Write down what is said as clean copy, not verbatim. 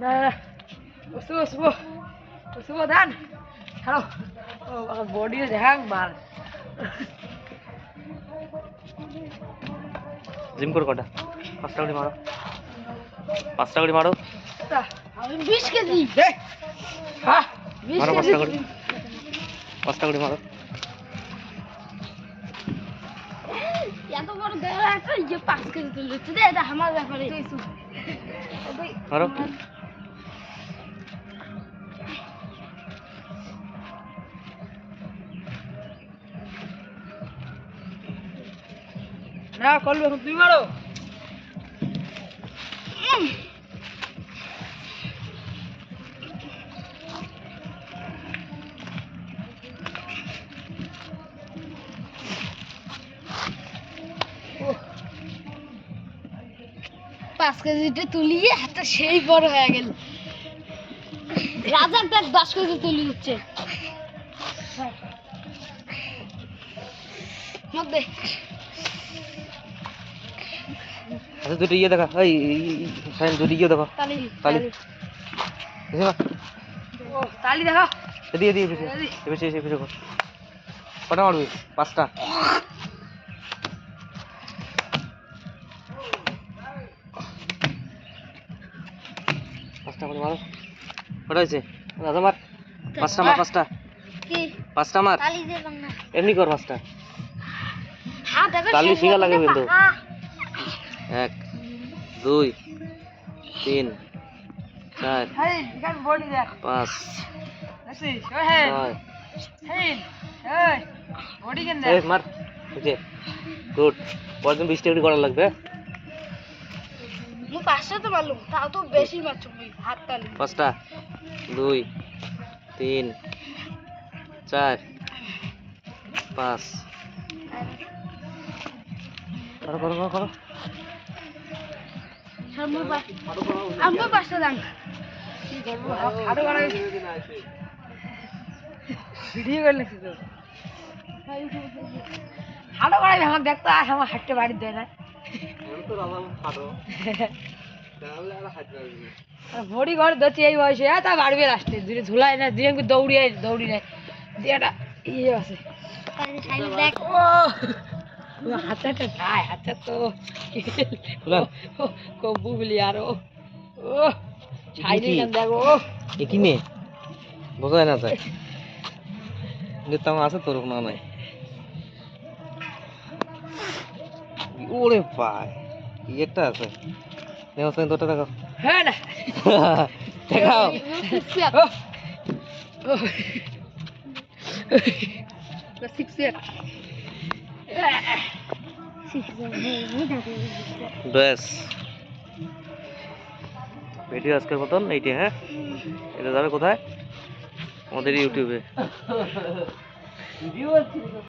না শুভ ধান hello body দেখাং মাল জিম করে কটা 5টা করে মারো 5টা করে মারো 20 কেজি হ্যাঁ 20 মারো কেজি 5টা করে মারো এত বড় দেওয়া একটা যে 5 কেজি তুলে দিচ্ছে দে এটা আমার ব্যাপারে মারো না করবে তুই মারো পাঁচ কেজিটা তুলিয়ে হাতটা সেই বড় হয়ে গেল রাজার দেখ 10 কেজি তুলি দিচ্ছে মধ্যে আচ্ছা দুটো ইয়ে দেখা এই সাইন দুটো ইয়ে দেখো তালি তালি ও তালি দেখা দিয়ে দিয়ে বেশি কটা মারবি 5টা করে মারো কটা হয়েছে রাজা মার 5টা মার 5টা কি 5টা মার তালি দিলাম না এমনি কর 5টা হ্যাঁ দেখো তালি শিখা লাগে কিন্তু 1 2 3 4 হেই এখান বডি দেখ 5 দেখছিস ওই হে 6 হেই এই বডি কেন এই দেখ মার ওকে গুড পরদিন 20টা করে করা লাগবে মু 5টা তো মারলুম তাও তো বেশি মারছো হাত তালি 5টা 2 3 4 5 করো আমি 5টা দাম কি করব হাড়ো গাড়া ভিডিও করে লিখছি তো হাড়ো গাড়া আমার দেখতো আর আমার হাঁটতে বাড়ি দেয় না ভরি ঘর দচ্ছে এই বয়সে তা বাড়বে লাস্টে দূরে ঝুলাই না দিয়ে দৌড়ি নেয় দিয়েটা ইয়ে আছে ও হাতটা যায় হাতটা তো কবু বলি আরো ও ছাইলে কেন দেখো কি নে বোঝায় না যায় নিতাম আছে তোর না নাই ওরে ভাই একটা আছে নেওয়া সাইন তোটা দেখো হ্যাঁ না দেখাও ব্যাস ভিডিও আজকের মতন এইটি হ্যাঁ এটা যাবে কোথায় আমাদের ইউটিউবে